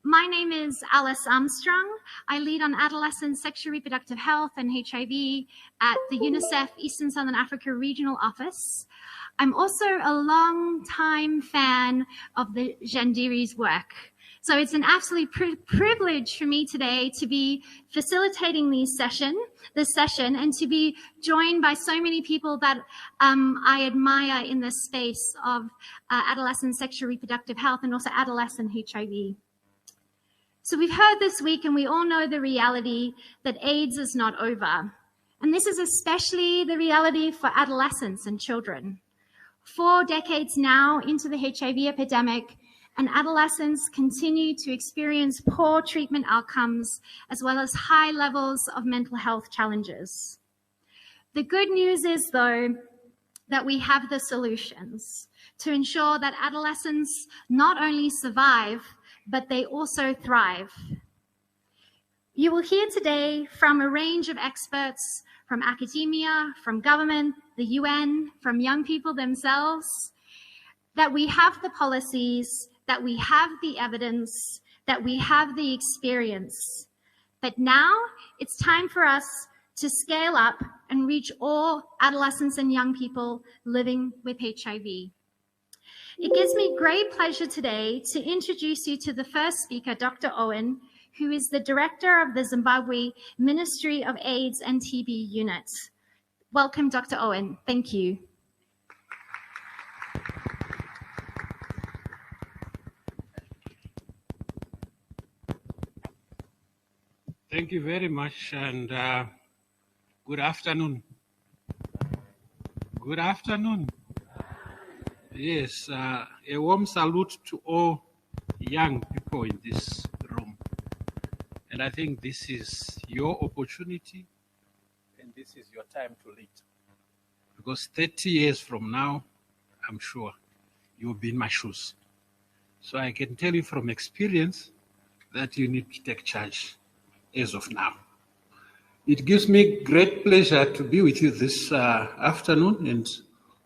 My name is Alice Armstrong. I lead on adolescent sexual reproductive health and HIV at the UNICEF Eastern Southern Africa Regional Office. I'm also a long-time fan of the Zvandiri's work. So it's an absolute privilege for me today to be facilitating this session and to be joined by so many people that I admire in the space of adolescent sexual reproductive health and also adolescent HIV. So we've heard this week, and we all know the reality that AIDS is not over. And this is especially the reality for adolescents and children. 4 decades now into the HIV epidemic, and adolescents continue to experience poor treatment outcomes, as well as high levels of mental health challenges. The good news is, though, that we have the solutions to ensure that adolescents not only survive, but they also thrive. You will hear today from a range of experts from academia, from government, the UN, from young people themselves, that we have the policies, that we have the evidence, that we have the experience. But now it's time for us to scale up and reach all adolescents and young people living with HIV. It gives me great pleasure today to introduce you to the first speaker, Dr. Owen, who is the director of the Zimbabwe Ministry of AIDS and TB Unit. Welcome, Dr. Owen. Thank you. Thank you very much, and good afternoon. Good afternoon. Yes, a warm salute to all young people in this room. And I think this is your opportunity, and this is your time to lead. Because 30 years from now, I'm sure you'll be in my shoes. So I can tell you from experience that you need to take charge as of now. It gives me great pleasure to be with you this afternoon, and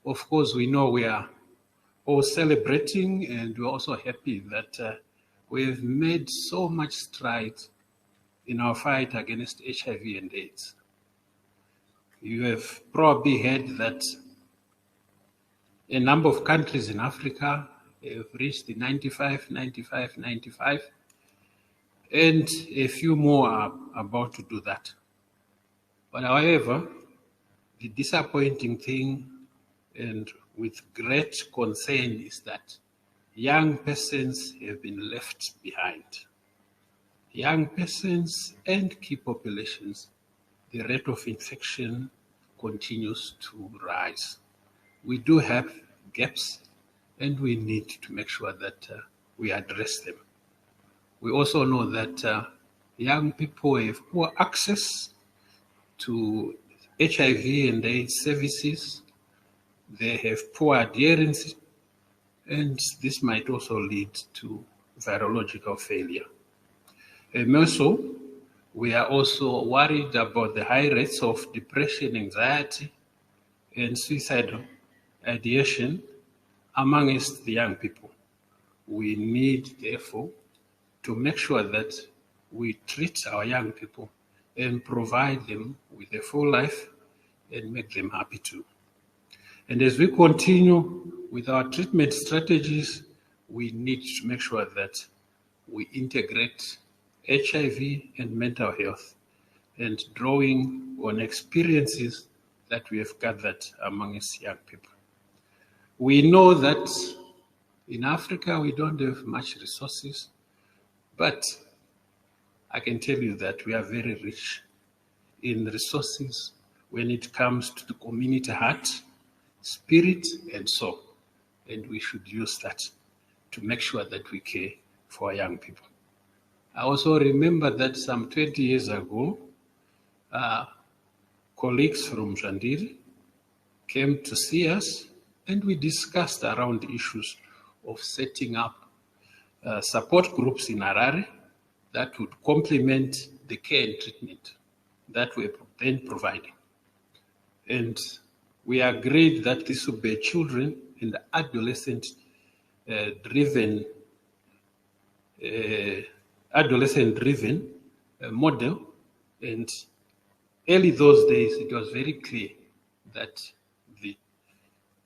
of course we know we are all celebrating, and we're also happy that we've made so much strides in our fight against HIV and AIDS. You have probably heard that a number of countries in Africa have reached the 95, and a few more are about to do that. But however, the disappointing thing, and with great concern, is that young persons have been left behind. Young persons and key populations, the rate of infection continues to rise. We do have gaps, and we need to make sure that we address them. We also know that young people have poor access to HIV and AIDS services. They have poor adherence, and this might also lead to virological failure. And also, we are also worried about the high rates of depression, anxiety, and suicidal ideation amongst the young people. We need, therefore, to make sure that we treat our young people and provide them with a full life and make them happy too. And as we continue with our treatment strategies, we need to make sure that we integrate HIV and mental health, and drawing on experiences that we have gathered amongst young people. We know that in Africa we don't have much resources, but I can tell you that we are very rich in resources when it comes to the community heart, spirit, and soul. And we should use that to make sure that we care for our young people. I also remember that some 20 years ago, colleagues from Zvandiri came to see us, and we discussed around issues of setting up support groups in Harare that would complement the care and treatment that we're then providing. And we agreed that this would be children and adolescent driven adolescent-driven model, and early those days it was very clear that the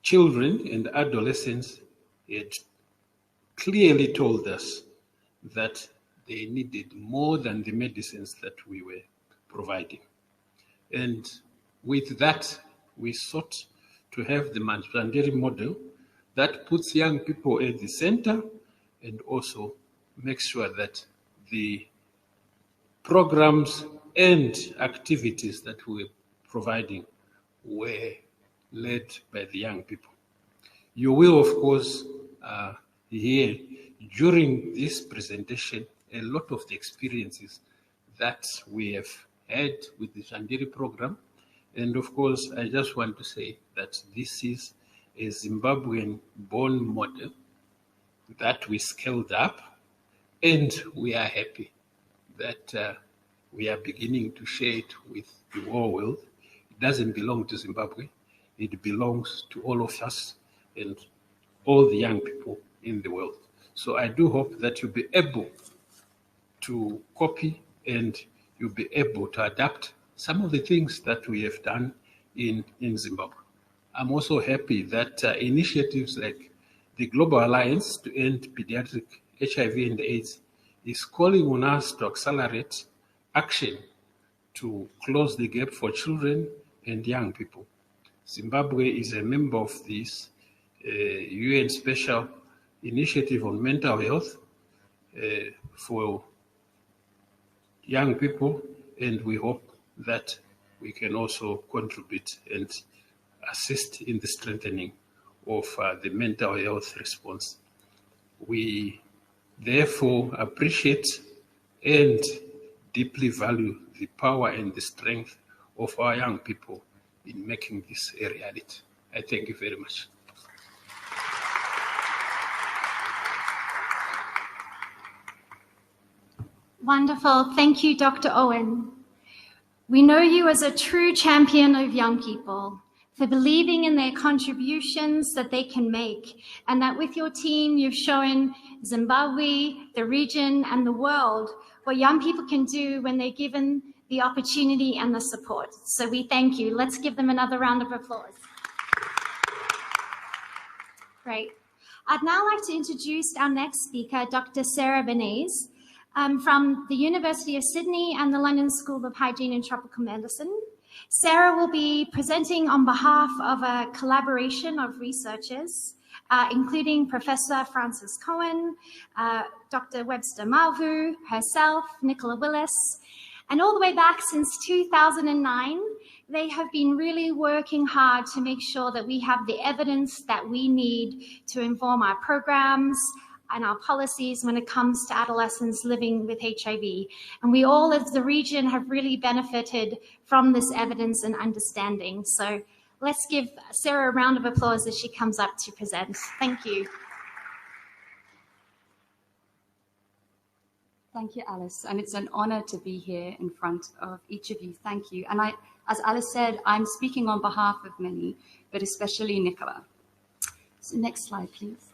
children and adolescents had clearly told us that they needed more than the medicines that we were providing. And with that, we sought to have the Zvandiri model that puts young people at the center and also makes sure that the programs and activities that we were providing were led by the young people. You will, of course, hear during this presentation a lot of the experiences that we have had with the Zvandiri program. And of course, I just want to say that this is a Zimbabwean-born model that we scaled up, and we are happy that we are beginning to share it with the whole world. It doesn't belong to Zimbabwe. It belongs to all of us and all the young people in the world. So I do hope that you'll be able to copy and you'll be able to adapt some of the things that we have done in Zimbabwe. I'm also happy that initiatives like the Global Alliance to End Pediatric HIV and AIDS is calling on us to accelerate action to close the gap for children and young people. Zimbabwe is a member of this UN Special Initiative on Mental Health for young people, and we hope that we can also contribute and assist in the strengthening of the mental health response. We therefore appreciate and deeply value the power and the strength of our young people in making this a reality. I thank you very much. Wonderful. Thank you, Dr. Owen. We know you as a true champion of young people, for believing in their contributions that they can make, and that with your team, you've shown Zimbabwe, the region, and the world what young people can do when they're given the opportunity and the support. So we thank you. Let's give them another round of applause. Great. I'd now like to introduce our next speaker, Dr. Sarah Bernays, from the University of Sydney and the London School of Hygiene and Tropical Medicine. Sarah will be presenting on behalf of a collaboration of researchers, including Professor Francis Cowan, Dr. Webster Mavu, herself, Nicola Willis, and all the way back since 2009, they have been really working hard to make sure that we have the evidence that we need to inform our programs and our policies when it comes to adolescents living with HIV. And we all as the region have really benefited from this evidence and understanding. So let's give Sarah a round of applause as she comes up to present. Thank you. Thank you, Alice. And it's an honor to be here in front of each of you. Thank you. And as Alice said, I'm speaking on behalf of many, but especially Nicola. So next slide, please.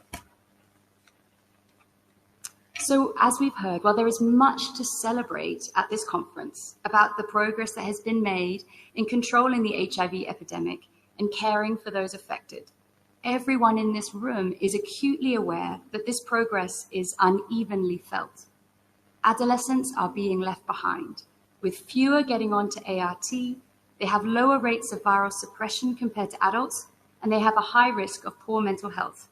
So as we've heard, while there is much to celebrate at this conference about the progress that has been made in controlling the HIV epidemic and caring for those affected, everyone in this room is acutely aware that this progress is unevenly felt. Adolescents are being left behind. With fewer getting onto ART, they have lower rates of viral suppression compared to adults, and they have a high risk of poor mental health.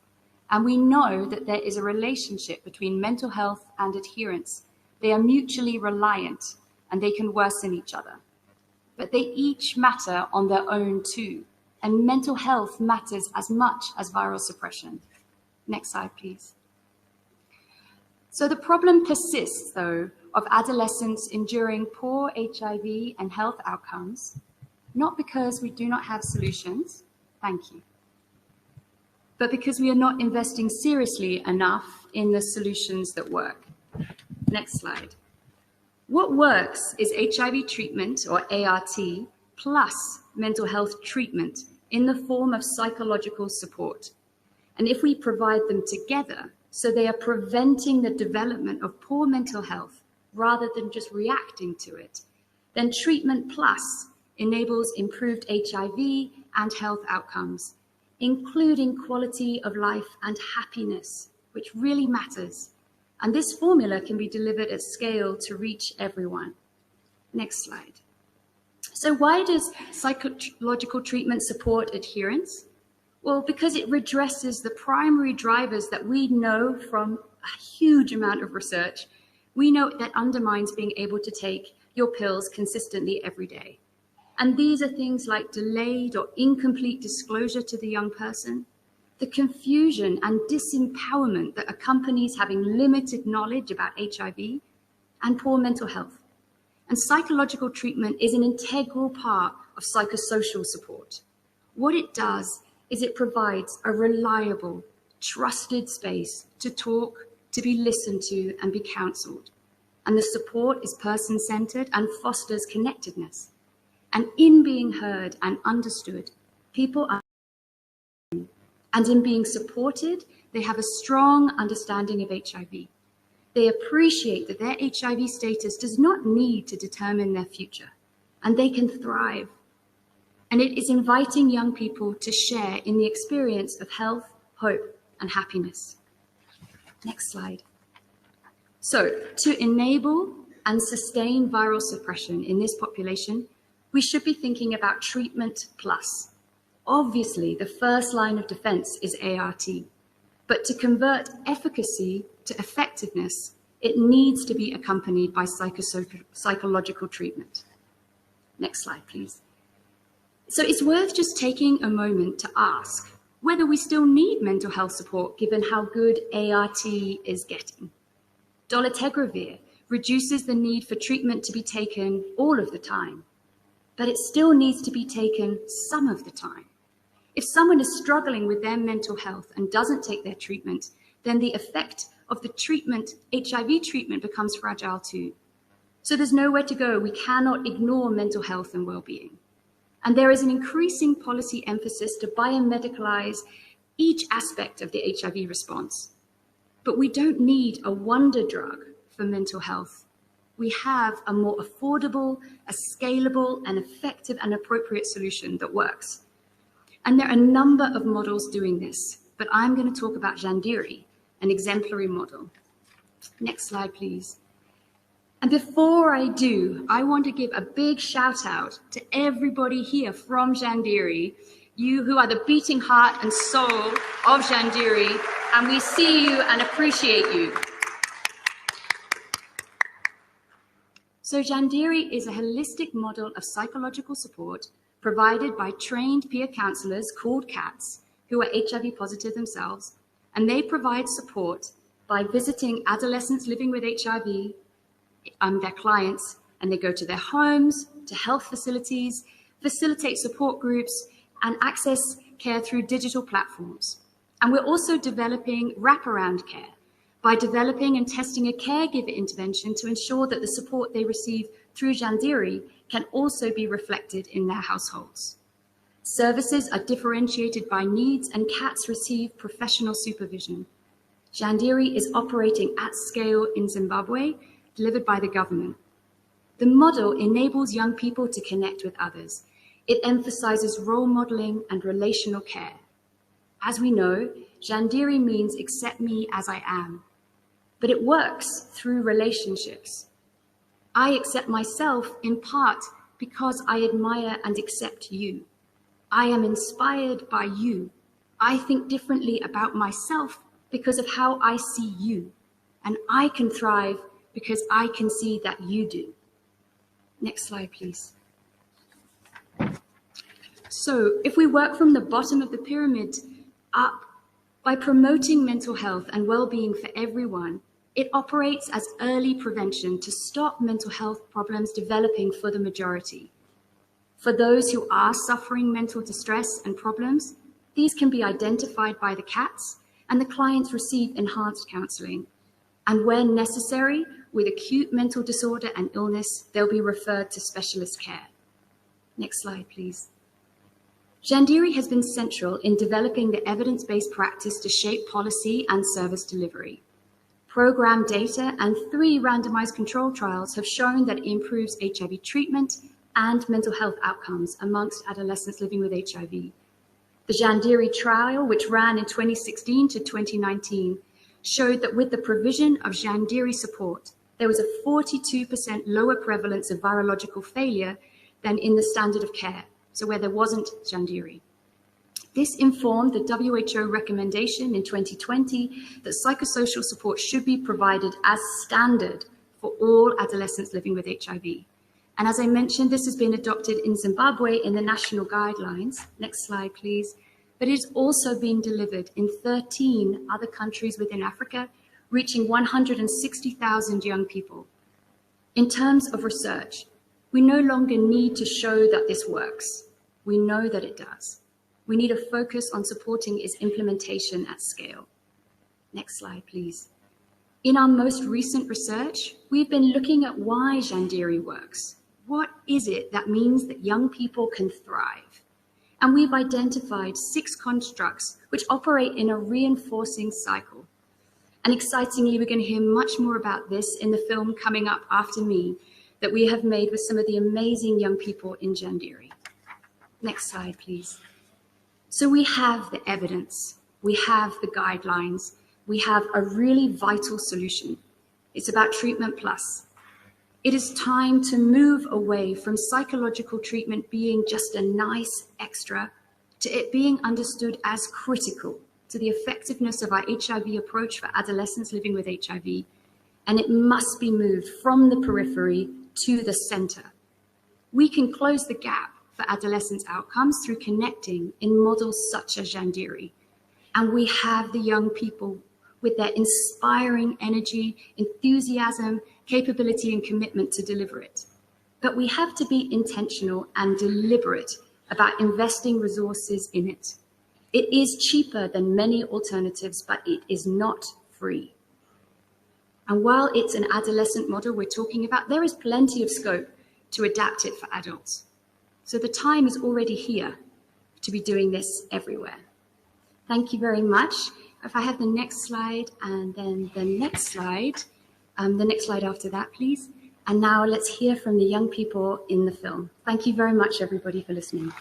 And we know that there is a relationship between mental health and adherence. They are mutually reliant, and they can worsen each other. But they each matter on their own too, and mental health matters as much as viral suppression. Next slide, please. So the problem persists, though, of adolescents enduring poor HIV and health outcomes, not because we do not have solutions, thank you, but because we are not investing seriously enough in the solutions that work. Next slide. What works is HIV treatment, or ART, plus mental health treatment in the form of psychological support. And if we provide them together, so they are preventing the development of poor mental health, rather than just reacting to it, then Treatment Plus enables improved HIV and health outcomes, including quality of life and happiness, which really matters. And this formula can be delivered at scale to reach everyone. Next slide. So why does psychological treatment support adherence? Well, because it redresses the primary drivers that we know from a huge amount of research. We know that undermines being able to take your pills consistently every day. And these are things like delayed or incomplete disclosure to the young person, the confusion and disempowerment that accompanies having limited knowledge about HIV, and poor mental health. And psychological treatment is an integral part of psychosocial support. What it does is it provides a reliable, trusted space to talk, to be listened to, and be counseled. And the support is person-centered and fosters connectedness. And in being heard and understood, people are, and in being supported, they have a strong understanding of HIV. They appreciate that their HIV status does not need to determine their future, and they can thrive. And it is inviting young people to share in the experience of health, hope, and happiness. Next slide. So, to enable and sustain viral suppression in this population, we should be thinking about Treatment Plus. Obviously, the first line of defense is ART, but to convert efficacy to effectiveness, it needs to be accompanied by psychological treatment. Next slide, please. So it's worth just taking a moment to ask whether we still need mental health support given how good ART is getting. Dolutegravir reduces the need for treatment to be taken all of the time, but it still needs to be taken some of the time. If someone is struggling with their mental health and doesn't take their treatment, then the effect of the treatment, HIV treatment, becomes fragile too. So there's nowhere to go. We cannot ignore mental health and well-being. And there is an increasing policy emphasis to biomedicalize each aspect of the HIV response. But we don't need a wonder drug for mental health. We have a more affordable, a scalable, and effective and appropriate solution that works. And there are a number of models doing this, but I'm going to talk about Zvandiri, an exemplary model. Next slide, please. And before I do, I want to give a big shout out to everybody here from Zvandiri, you who are the beating heart and soul of Zvandiri, and we see you and appreciate you. So Zvandiri is a holistic model of psychological support provided by trained peer counselors called CATs, who are HIV positive themselves, and they provide support by visiting adolescents living with HIV, their clients, and they go to their homes, to health facilities, facilitate support groups, and access care through digital platforms. And we're also developing wraparound care by developing and testing a caregiver intervention to ensure that the support they receive through Zvandiri can also be reflected in their households. Services are differentiated by needs, and CATs receive professional supervision. Zvandiri is operating at scale in Zimbabwe, delivered by the government. The model enables young people to connect with others. It emphasizes role modeling and relational care. As we know, Zvandiri means accept me as I am, but it works through relationships. I accept myself in part because I admire and accept you. I am inspired by you. I think differently about myself because of how I see you, and I can thrive because I can see that you do. Next slide, please. So if we work from the bottom of the pyramid up, by promoting mental health and well-being for everyone, it operates as early prevention to stop mental health problems developing for the majority. For those who are suffering mental distress and problems, these can be identified by the CATs, and the clients receive enhanced counseling. And when necessary, with acute mental disorder and illness, they'll be referred to specialist care. Next slide, please. Zvandiri has been central in developing the evidence-based practice to shape policy and service delivery. Program data and 3 randomized control trials have shown that it improves HIV treatment and mental health outcomes amongst adolescents living with HIV. The Zvandiri trial, which ran in 2016 to 2019, showed that with the provision of Zvandiri support, there was a 42% lower prevalence of virological failure than in the standard of care, so where there wasn't Zvandiri. This informed the WHO recommendation in 2020 that psychosocial support should be provided as standard for all adolescents living with HIV. And as I mentioned, this has been adopted in Zimbabwe in the national guidelines. Next slide, please. But it's also been delivered in 13 other countries within Africa, reaching 160,000 young people. In terms of research, we no longer need to show that this works. We know that it does. We need a focus on supporting its implementation at scale. Next slide, please. In our most recent research, we've been looking at why Zvandiri works. What is it that means that young people can thrive? And we've identified 6 constructs which operate in a reinforcing cycle. And excitingly, we're going to hear much more about this in the film coming up after me that we have made with some of the amazing young people in Zvandiri. Next slide, please. So we have the evidence, we have the guidelines, we have a really vital solution. It's about treatment plus. It is time to move away from psychological treatment being just a nice extra to it being understood as critical to the effectiveness of our HIV approach for adolescents living with HIV. And it must be moved from the periphery to the center. We can close the gap for adolescents' outcomes through connecting in models such as Zvandiri. And we have the young people with their inspiring energy, enthusiasm, capability, and commitment to deliver it. But we have to be intentional and deliberate about investing resources in it. It is cheaper than many alternatives, but it is not free. And while it's an adolescent model we're talking about, there is plenty of scope to adapt it for adults. So the time is already here to be doing this everywhere. Thank you very much. If I have the next slide and then the next slide after that, please. And now let's hear from the young people in the film. Thank you very much, everybody, for listening.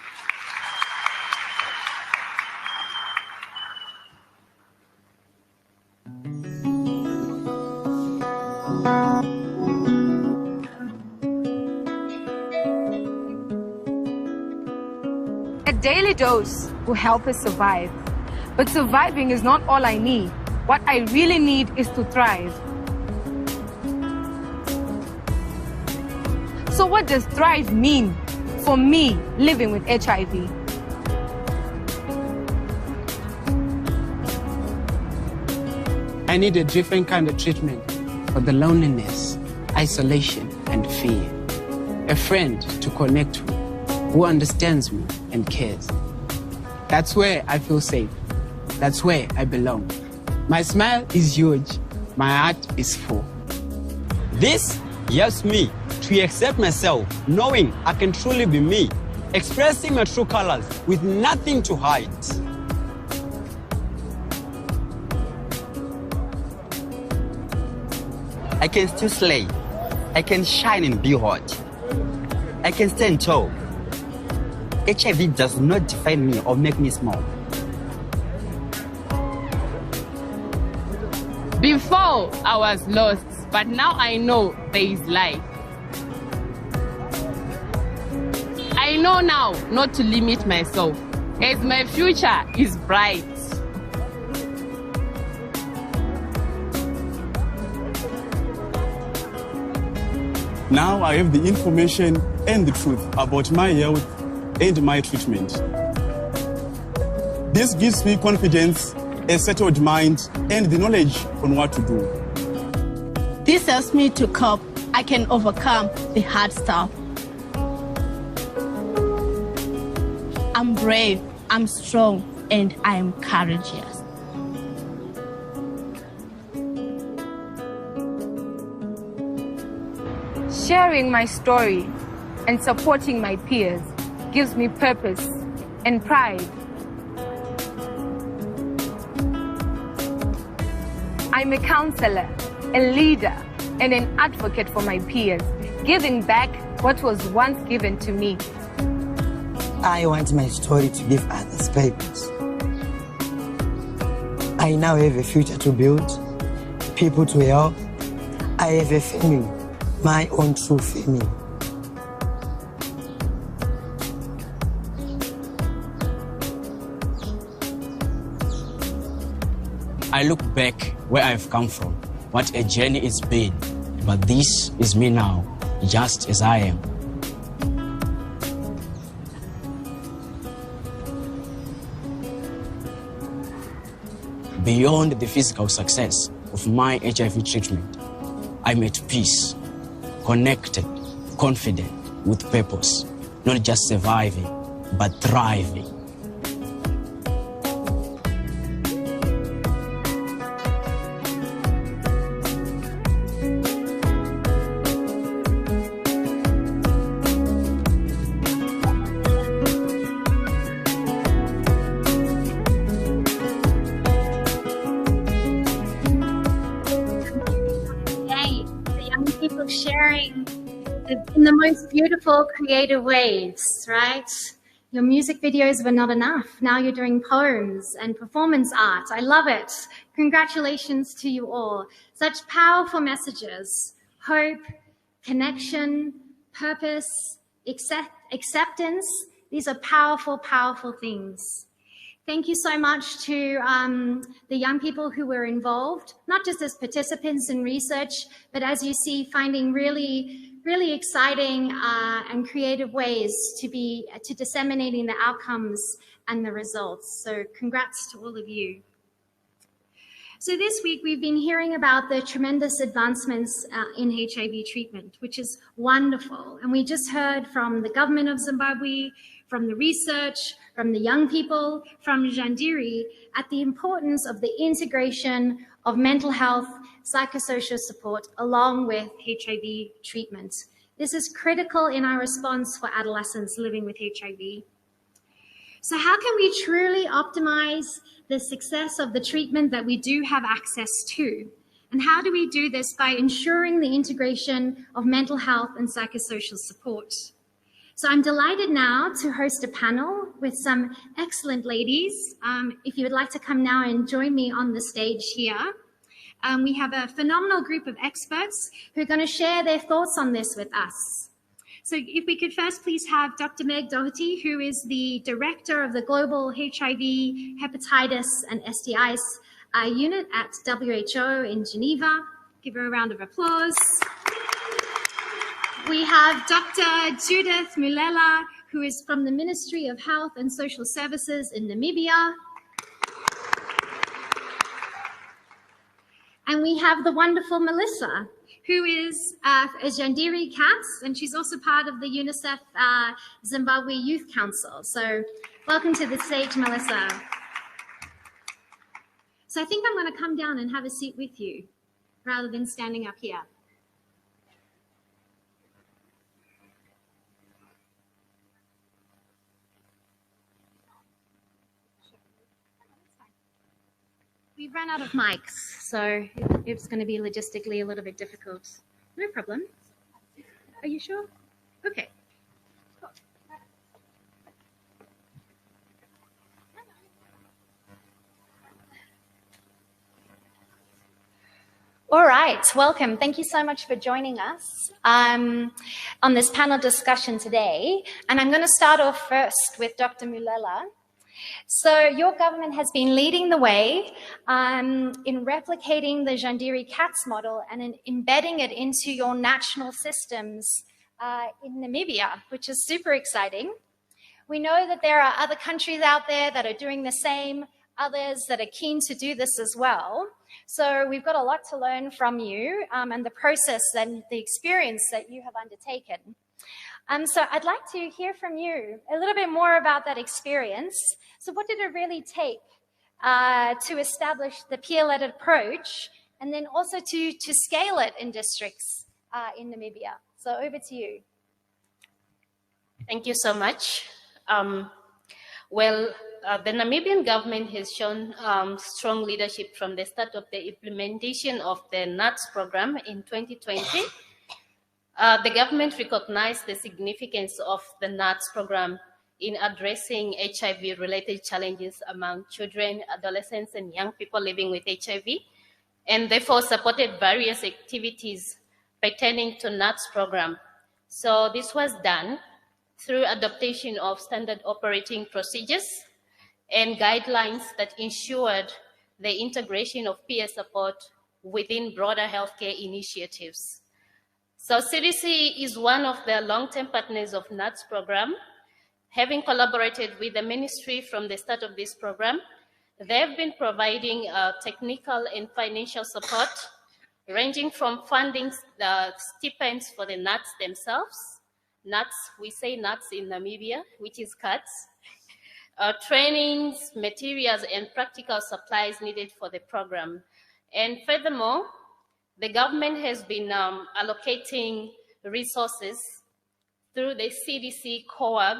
A daily dose will help us survive. But surviving is not all I need. What I really need is to thrive. So what does thrive mean for me living with HIV? I need a different kind of treatment for the loneliness, isolation, and fear. A friend to connect with who understands me and cares. That's where I feel safe. That's where I belong. My smile is huge. My heart is full. This helps me to accept myself, knowing I can truly be me, expressing my true colors with nothing to hide. I can still slay. I can shine and be hot. I can stand tall. HIV does not define me or make me small. Before, I was lost, but now I know there is life. I know now not to limit myself, as my future is bright. Now I have the information and the truth about my health and my treatment. This gives me confidence, a settled mind, and the knowledge on what to do. This helps me to cope. I can overcome the hard stuff. I'm brave, I'm strong, and I am courageous. Sharing my story and supporting my peers gives me purpose and pride. I'm a counselor, a leader, and an advocate for my peers, giving back what was once given to me. I want my story to give others purpose. I now have a future to build, people to help. I have a family, my own true family. I look back where I've come from, what a journey it's been, but this is me now, just as I am. Beyond the physical success of my HIV treatment, I'm at peace, connected, confident, with purpose, not just surviving, but thriving. In the most beautiful, creative ways, right? Your music videos were not enough. Now you're doing poems and performance art. I love it. Congratulations to you all. Such powerful messages: hope, connection, purpose, acceptance. These are powerful, powerful things. Thank you so much to the young people who were involved, not just as participants in research, but as you see, finding really exciting and creative ways to disseminating the outcomes and the results. So congrats to all of you. So this week we've been hearing about the tremendous advancements in HIV treatment, which is wonderful. And we just heard from the government of Zimbabwe, from the research, from the young people, from Zvandiri, at the importance of the integration of mental health, psychosocial support, along with HIV treatment. This is critical in our response for adolescents living with HIV. So how can we truly optimize the success of the treatment that we do have access to? And how do we do this? By ensuring the integration of mental health and psychosocial support. So I'm delighted now to host a panel with some excellent ladies. If you would like to come now and join me on the stage here. We have a phenomenal group of experts who are going to share their thoughts on this with us. So if we could first please have Dr. Meg Doherty, who is the Director of the Global HIV, Hepatitis and STIs Unit at WHO in Geneva. Give her a round of applause. We have Dr. Judith Mulela, who is from the Ministry of Health and Social Services in Namibia. And we have the wonderful Melissa, who is a Zvandiri Youth, and she's also part of the UNICEF Zimbabwe Youth Council. So welcome to the stage, Melissa. So I think I'm going to come down and have a seat with you rather than standing up here. We've run out of mics, so it's going to be logistically a little bit difficult. No problem. Are you sure? Okay. Cool. All right, welcome. Thank you so much for joining us on this panel discussion today. And I'm going to start off first with Dr. Mulela. So your government has been leading the way in replicating the Zvandiri CATS model and in embedding it into your national systems in Namibia, which is super exciting. We know that there are other countries out there that are doing the same, others that are keen to do this as well. So we've got a lot to learn from you and the process and the experience that you have undertaken. So I'd like to hear from you a little bit more about that experience. So what did it really take to establish the peer-led approach and then also to scale it in districts in Namibia? So over to you. Thank you so much. Well, the Namibian government has shown strong leadership from the start of the implementation of the NATS program in 2020. The government recognized the significance of the NATS program in addressing HIV-related challenges among children, adolescents, and young people living with HIV, and therefore supported various activities pertaining to NATS program. So this was done through adaptation of standard operating procedures and guidelines that ensured the integration of peer support within broader healthcare initiatives. So CDC is one of the long-term partners of NATS program. Having collaborated with the ministry from the start of this program, they have been providing technical and financial support, ranging from funding stipends for the NATS themselves. NATS, we say NATS in Namibia, which is cats, trainings, materials, and practical supplies needed for the program. And furthermore, the government has been allocating resources through the CDC COAG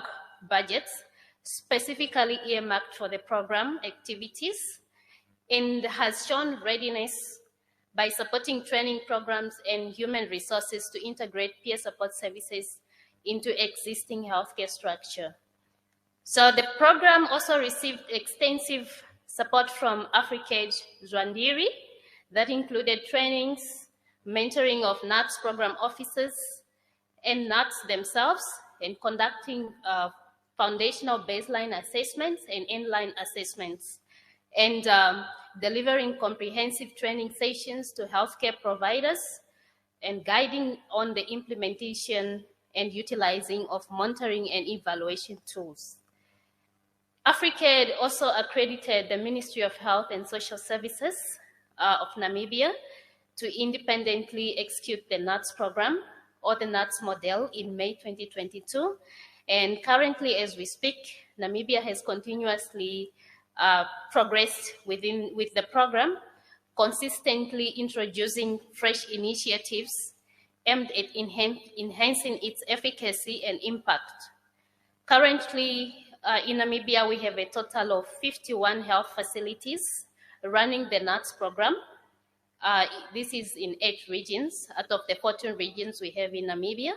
budgets, specifically earmarked for the program activities, and has shown readiness by supporting training programs and human resources to integrate peer support services into existing healthcare structure. So the program also received extensive support from AfriCAID Zvandiri that included trainings, mentoring of NATS program officers and NATS themselves, and conducting foundational baseline assessments and inline assessments, and delivering comprehensive training sessions to healthcare providers, and guiding on the implementation and utilizing of monitoring and evaluation tools. AfriCAID also accredited the Ministry of Health and Social Services of Namibia to independently execute the NATS program or the NATS model in May 2022. And currently, as we speak, Namibia has continuously progressed with the program, consistently introducing fresh initiatives aimed at enhancing its efficacy and impact. Currently, in Namibia, we have a total of 51 health facilities running the NATS program. This is in 8 regions out of the 14 regions we have in Namibia.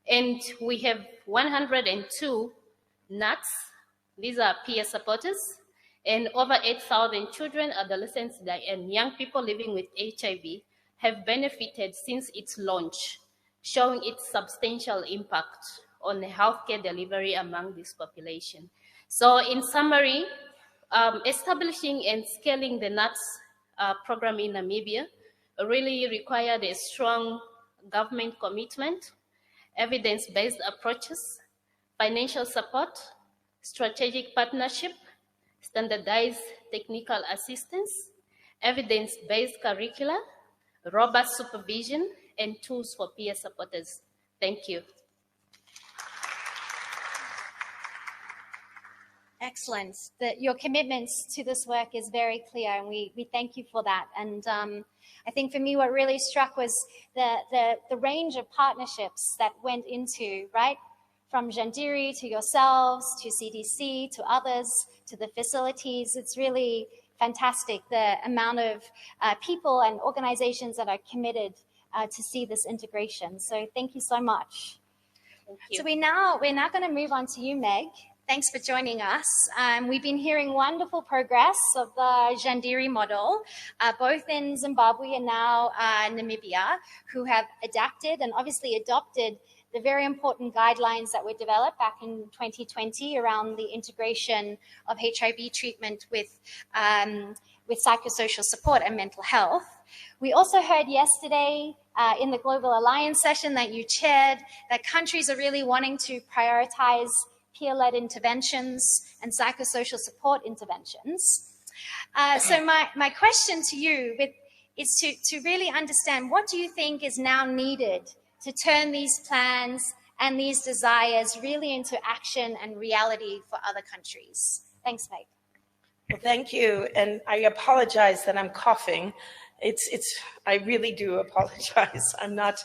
And we have 102 NATS, these are peer supporters, and over 8,000 children, adolescents, and young people living with HIV have benefited since its launch, showing its substantial impact on the healthcare delivery among this population. So in summary, establishing and scaling the NATS program in Namibia really required a strong government commitment, evidence-based approaches, financial support, strategic partnership, standardized technical assistance, evidence-based curricula, robust supervision, and tools for peer supporters. Thank you. Excellent. Your commitments to this work is very clear, and we thank you for that. And I think for me, what really struck was the range of partnerships that went into, right? From Zvandiri to yourselves, to CDC, to others, to the facilities. It's really fantastic, the amount of people and organizations that are committed to see this integration. So thank you so much. Thank you. So we're now going to move on to you, Meg. Thanks for joining us. We've been hearing wonderful progress of the Zvandiri model, both in Zimbabwe and now Namibia, who have adapted and obviously adopted the very important guidelines that were developed back in 2020 around the integration of HIV treatment with psychosocial support and mental health. We also heard yesterday in the Global Alliance session that you chaired that countries are really wanting to prioritize peer-led interventions and psychosocial support interventions. So my question to you is to really understand, what do you think is now needed to turn these plans and these desires really into action and reality for other countries? Thanks, Meg. Well, thank you, and I apologize that I'm coughing. I really do apologize. I'm not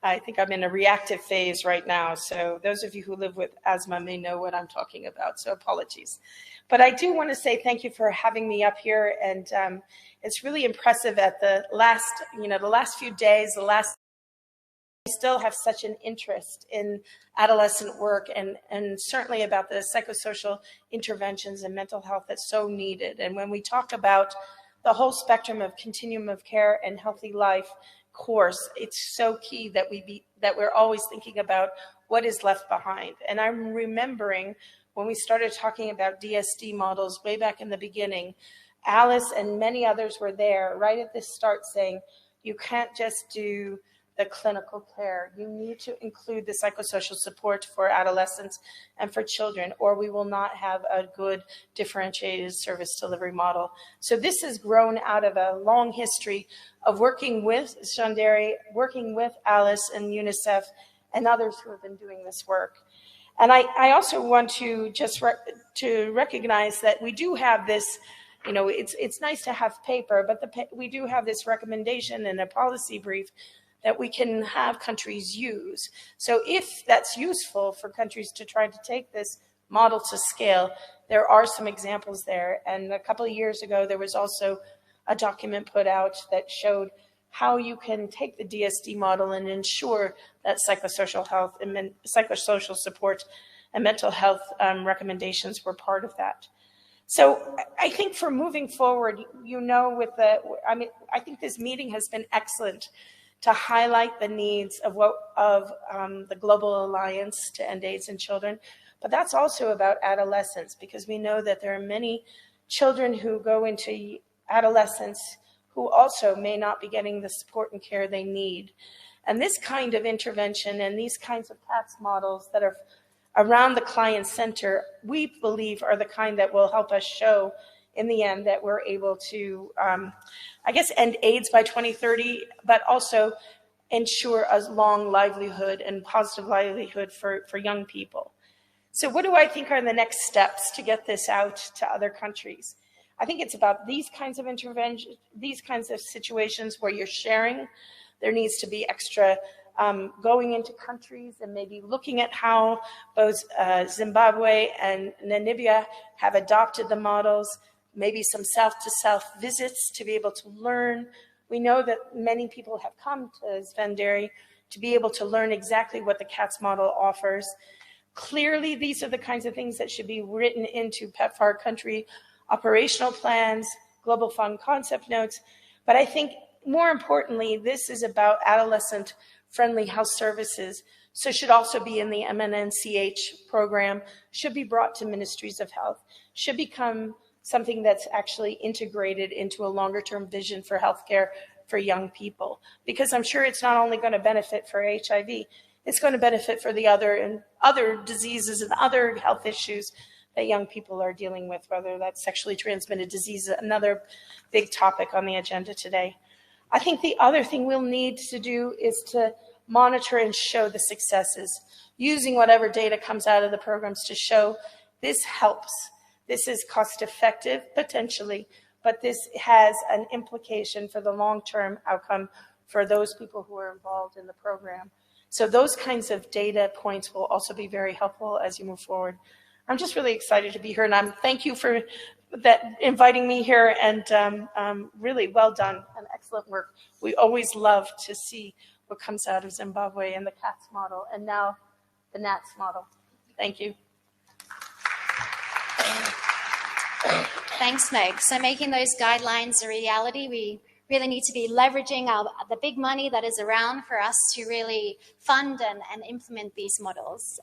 I think I'm in a reactive phase right now. So those of you who live with asthma may know what I'm talking about. So apologies. But I do want to say thank you for having me up here. And it's really impressive at the last few days, we still have such an interest in adolescent work and certainly about the psychosocial interventions and mental health that's so needed. And when we talk about the whole spectrum of continuum of care and healthy life course, it's so key that we're always thinking about what is left behind. And I'm remembering when we started talking about DSD models way back in the beginning, Alice and many others were there right at the start saying, you can't just do the clinical care. You need to include the psychosocial support for adolescents and for children, or we will not have a good differentiated service delivery model. So this has grown out of a long history of working with Zvandiri, working with Alice and UNICEF and others who have been doing this work. And I also want to just to recognize that we do have this, it's nice to have paper, but we do have this recommendation and a policy brief that we can have countries use. So if that's useful for countries to try to take this model to scale, there are some examples there. And a couple of years ago, there was also a document put out that showed how you can take the DSD model and ensure that psychosocial health and psychosocial support and mental health recommendations were part of that. So I think for moving forward, I think this meeting has been excellent to highlight the needs of the Global Alliance to End AIDS in Children. But that's also about adolescents, because we know that there are many children who go into adolescence who also may not be getting the support and care they need. And this kind of intervention and these kinds of CATS models that are around the client center, we believe are the kind that will help us show in the end that we're able to, end AIDS by 2030, but also ensure a long livelihood and positive livelihood for young people. So what do I think are the next steps to get this out to other countries? I think it's about these kinds of interventions, these kinds of situations where you're sharing. There needs to be extra going into countries and maybe looking at how both Zimbabwe and Namibia have adopted the models, maybe some self-to-self visits to be able to learn. We know that many people have come to Zvandiri to be able to learn exactly what the CATS model offers. Clearly, these are the kinds of things that should be written into PEPFAR country operational plans, Global Fund concept notes. But I think more importantly, this is about adolescent-friendly health services, so should also be in the MNNCH program, should be brought to ministries of health, should become something that's actually integrated into a longer-term vision for healthcare for young people. Because I'm sure it's not only going to benefit for HIV, it's going to benefit for the other diseases and other health issues that young people are dealing with, whether that's sexually transmitted disease, another big topic on the agenda today. I think the other thing we'll need to do is to monitor and show the successes, using whatever data comes out of the programs to show this helps. This is cost effective, potentially, but this has an implication for the long-term outcome for those people who are involved in the program. So those kinds of data points will also be very helpful as you move forward. I'm just really excited to be here, and thank you for inviting me here, and really well done and excellent work. We always love to see what comes out of Zimbabwe and the CATS model, and now the NATS model. Thank you. Thanks, Meg. So making those guidelines a reality, we really need to be leveraging the big money that is around for us to really fund and implement these models.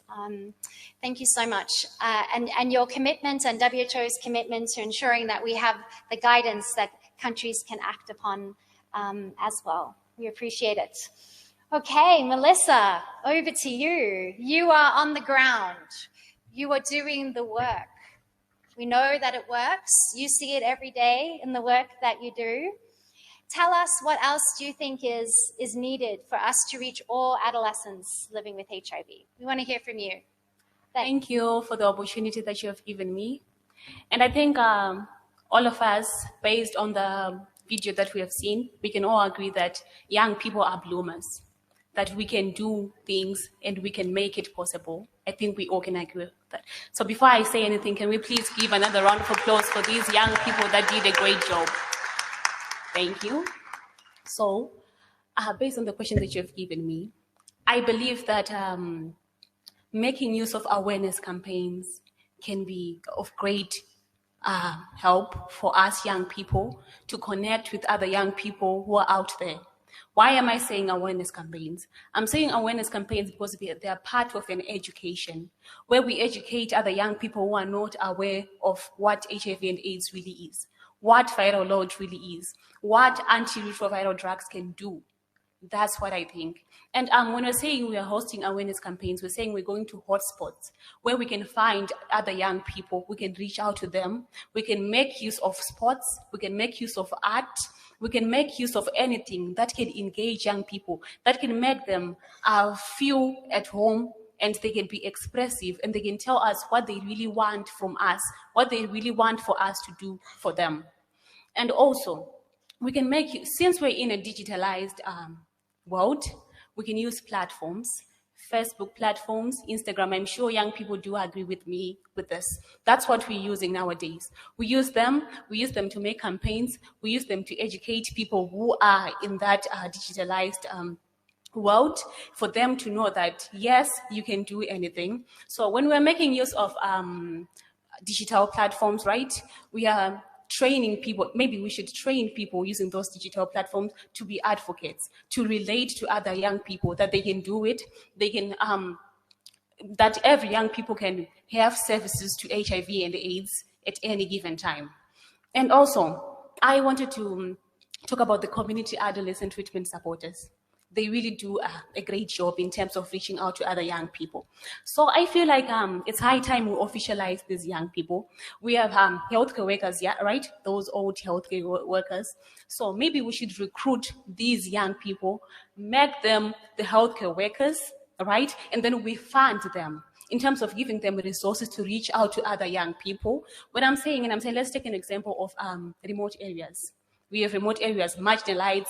Thank you so much. And your commitment and WHO's commitment to ensuring that we have the guidance that countries can act upon as well. We appreciate it. Okay, Melissa, over to you. You are on the ground. You are doing the work. We know that it works. You see it every day in the work that you do. Tell us what else do you think is needed for us to reach all adolescents living with HIV? We want to hear from you. Thank you for the opportunity that you have given me. And I think all of us, based on the video that we have seen, we can all agree that young people are bloomers. that we can do things and we can make it possible. I think we all can agree with that. So before I say anything, can we please give another round of applause for these young people that did a great job? Thank you. So, based on the question that you've given me, I believe that making use of awareness campaigns can be of great help for us young people to connect with other young people who are out there. Why am I saying awareness campaigns? I'm saying awareness campaigns because they are part of an education where we educate other young people who are not aware of what HIV and AIDS really is, what viral load really is, what antiretroviral drugs can do. That's what I think. And when we're saying we are hosting awareness campaigns, we're saying we're going to hotspots where we can find other young people, we can reach out to them, we can make use of sports, we can make use of art, we can make use of anything that can engage young people, that can make them feel at home, and they can be expressive, and they can tell us what they really want from us, what they really want for us to do for them. And also, we can make, since we're in a digitalized world, we can use platforms, Facebook platforms, Instagram. I'm sure young people do agree with me with this. That's what we're using nowadays. We use them to make campaigns, we use them to educate people who are in that digitalized world, for them to know that, yes, you can do anything. So when we're making use of digital platforms, right, we are training people. Maybe we should train people using those digital platforms to be advocates, to relate to other young people, that they can do it, they can, that every young people can have services to HIV and AIDS at any given time. And also, I wanted to talk about the community adolescent treatment supporters. They really do a great job in terms of reaching out to other young people. So I feel like it's high time we officialize these young people. We have healthcare workers, yeah, right? Those old healthcare workers. So maybe we should recruit these young people, make them the healthcare workers, right? And then we fund them in terms of giving them resources to reach out to other young people. What I'm saying, let's take an example of remote areas. We have remote areas, marginalized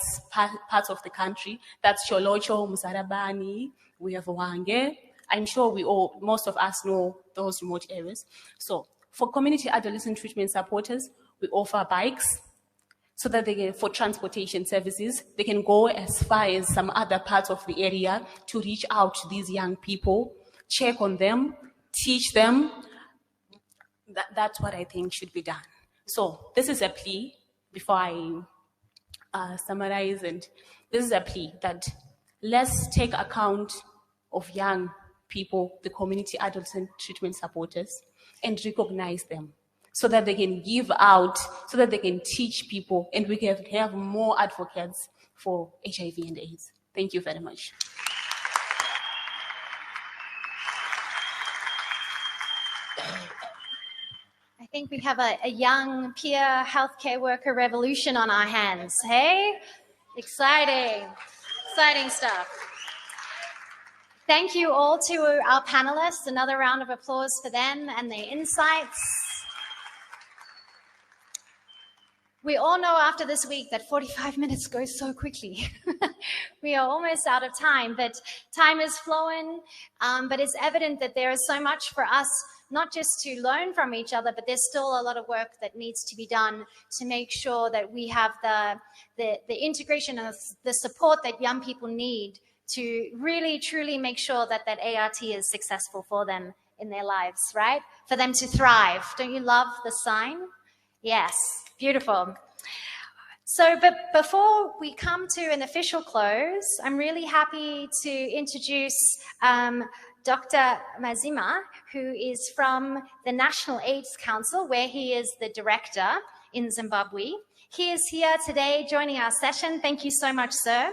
parts of the country. That's Cholocho, Musarabani. We have Wange. I'm sure most of us know those remote areas. So for community adolescent treatment supporters, we offer bikes so that they can, for transportation services, they can go as far as some other parts of the area to reach out to these young people, check on them, teach them. That's what I think should be done. So this is a plea. Before I summarize, and this is a plea that let's take account of young people, the community adolescent treatment supporters, and recognize them so that they can give out, so that they can teach people, and we can have more advocates for HIV and AIDS. Thank you very much. I think we have a young peer healthcare worker revolution on our hands, hey? Exciting, exciting stuff. Thank you all to our panelists. Another round of applause for them and their insights. We all know after this week that 45 minutes goes so quickly. We are almost out of time, but time is flowing. But it's evident that there is so much for us, not just to learn from each other, but there's still a lot of work that needs to be done to make sure that we have the integration and the support that young people need to really, truly make sure that that ART is successful for them in their lives, right? For them to thrive. Don't you love the sign? Yes, beautiful. So, but before we come to an official close, I'm really happy to introduce Dr. Madzima, who is from the National AIDS Council, where he is the director in Zimbabwe. He is here today joining our session. Thank you so much, sir.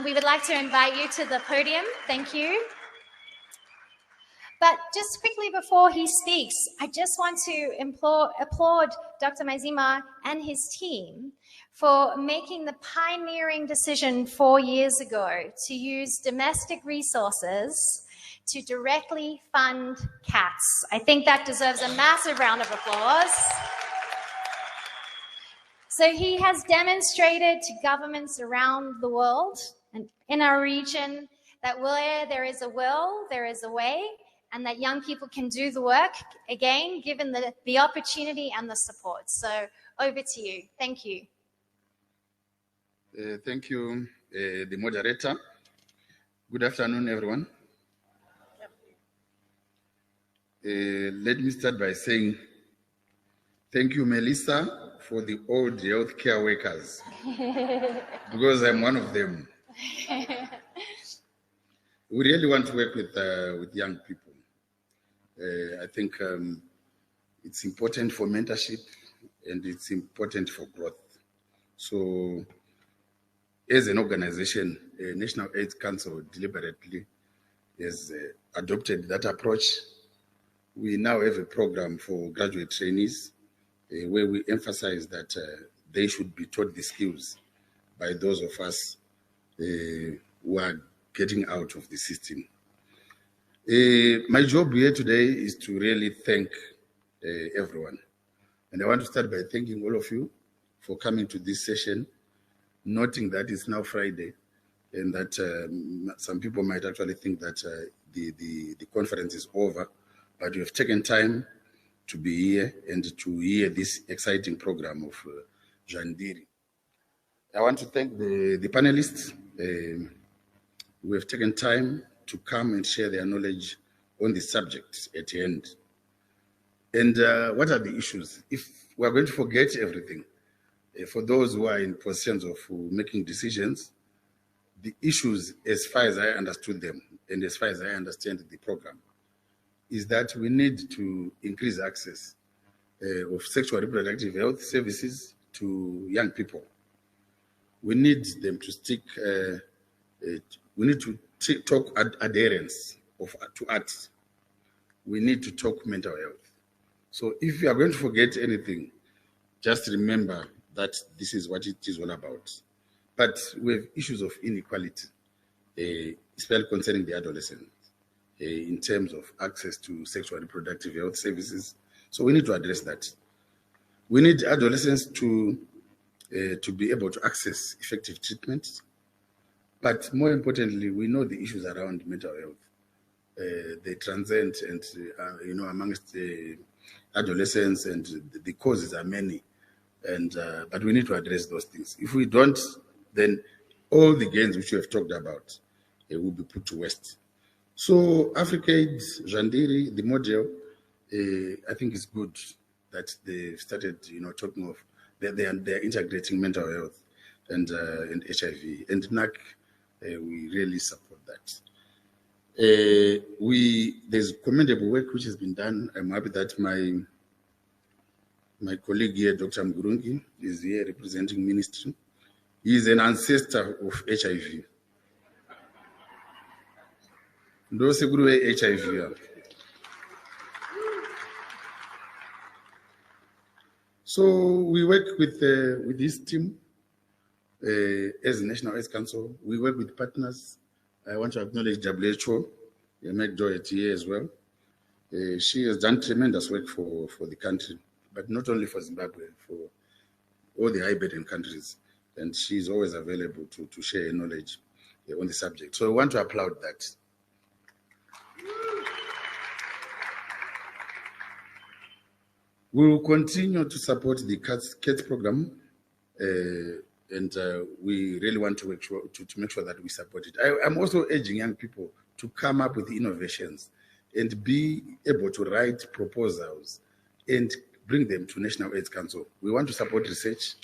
We would like to invite you to the podium. Thank you. But just quickly before he speaks, I just want to applaud Dr. Madzima and his team for making the pioneering decision 4 years ago to use domestic resources to directly fund cats. I think that deserves a massive round of applause. So he has demonstrated to governments around the world And in our region, that where there is a will, there is a way, and that young people can do the work, again, given the opportunity and the support. So over to you. Thank you. Thank you, the moderator. Good afternoon, everyone. Let me start by saying thank you, Melissa, for the old healthcare workers, because I'm one of them. We really want to work with young people. I think it's important for mentorship and it's important for growth. So, as an organization, National AIDS Council deliberately has adopted that approach. We now have a program for graduate trainees where we emphasize that they should be taught the skills by those of us who are getting out of the system. My job here today is to really thank everyone. And I want to start by thanking all of you for coming to this session, noting that it's now Friday and that some people might actually think that the conference is over, but you have taken time to be here and to hear this exciting program of Zvandiri. I want to thank the panelists who have taken time to come and share their knowledge on the subject at the end. And what are the issues? If we are going to forget everything, for those who are in positions of making decisions, the issues, as far as I understood them, and as far as I understand the program, is that we need to increase access of sexual reproductive health services to young people. We need them to stick, we need to talk adherence to arts. We need to talk mental health. So if you are going to forget anything, just remember that this is what it is all about. But we have issues of inequality, especially concerning the adolescents, in terms of access to sexual reproductive health services. So we need to address that. We need adolescents to be able to access effective treatment. But more importantly, we know the issues around mental health. They transcend and, amongst the adolescents, and the causes are many. And but we need to address those things. If we don't, then all the gains which we have talked about will be put to waste. So AfricaAID, Zvandiri, the model, I think it's good that they started, talking of they're integrating mental health and HIV. And NAC, we really support that. There's commendable work which has been done. I'm happy that my colleague here, Dr. Mugurungi, is here representing ministry. He is an ancestor of HIV. HIV. So we work with this team as National AIDS Council. We work with partners. I want to acknowledge WHO, Meg Doherty here as well. She has done tremendous work for the country, but not only for Zimbabwe, for all the high-burden countries. And she's always available to share her knowledge on the subject. So I want to applaud that. We will continue to support the CATS program, and we really want to make sure that we support it. I'm also urging young people to come up with innovations and be able to write proposals and bring them to National AIDS Council. We want to support research.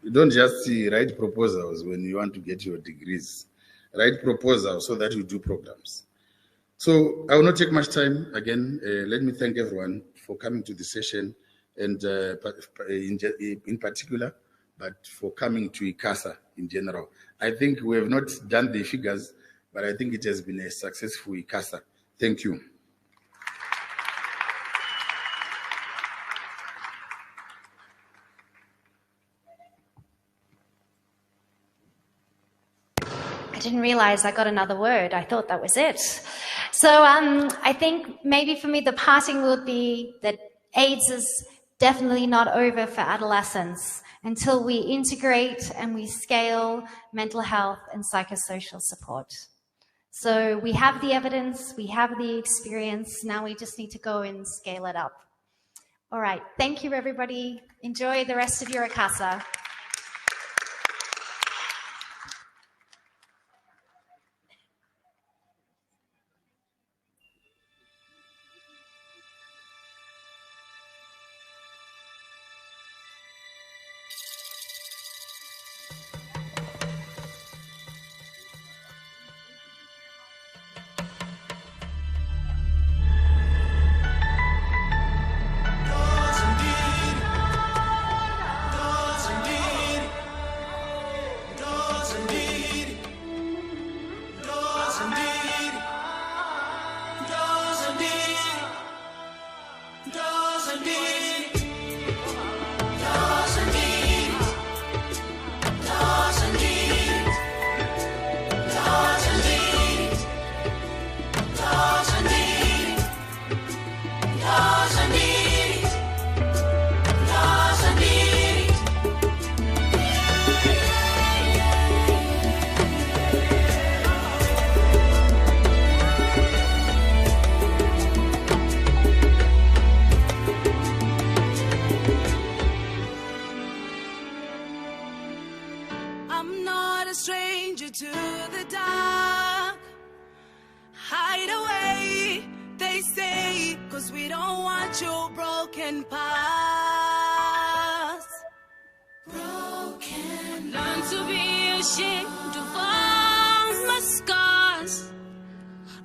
You don't just write proposals when you want to get your degrees. Write proposals so that you do programs. So I will not take much time. Again, let me thank everyone for coming to the session, and in particular, but for coming to ICASA in general. I think we have not done the figures, but I think it has been a successful ICASA. Thank you. I didn't realize I got another word. I thought that was it. So I think maybe for me the parting would be that AIDS is definitely not over for adolescents until we integrate and we scale mental health and psychosocial support. So we have the evidence, we have the experience, now we just need to go and scale it up. All right, thank you everybody. Enjoy the rest of your ICASA.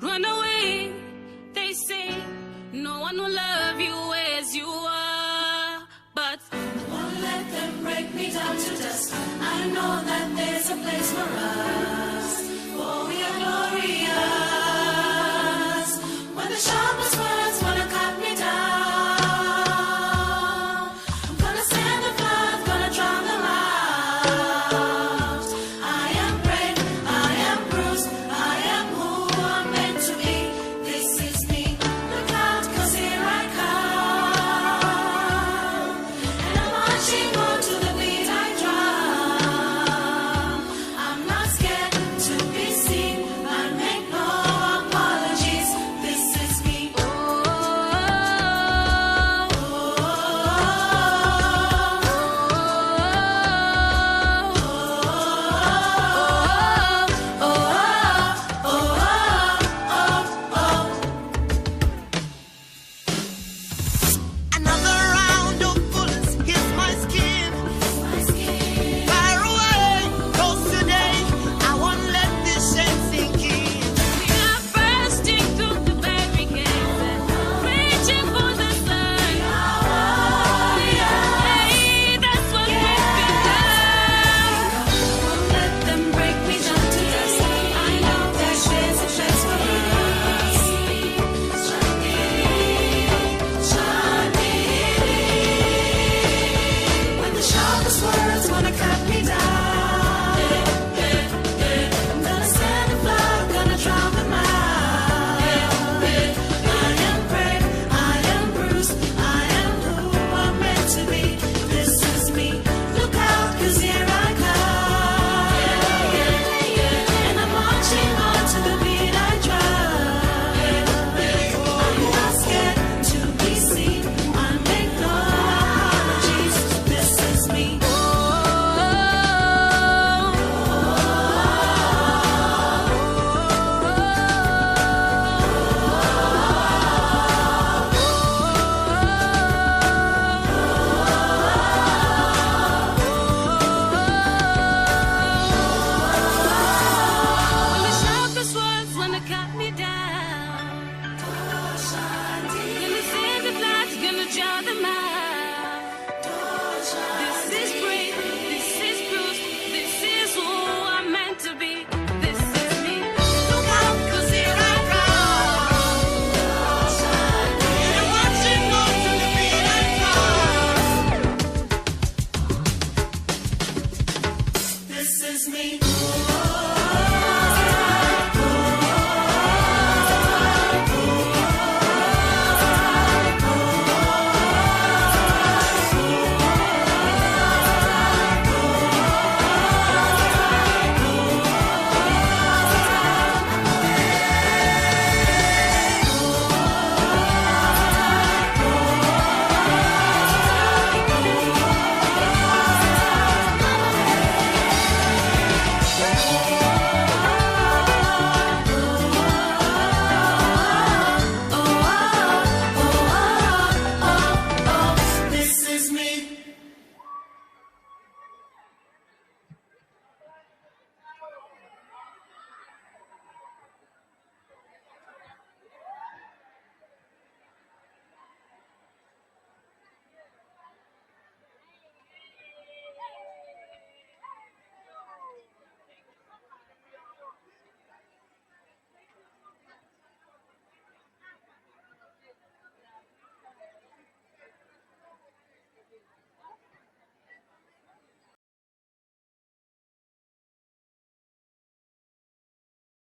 Run away.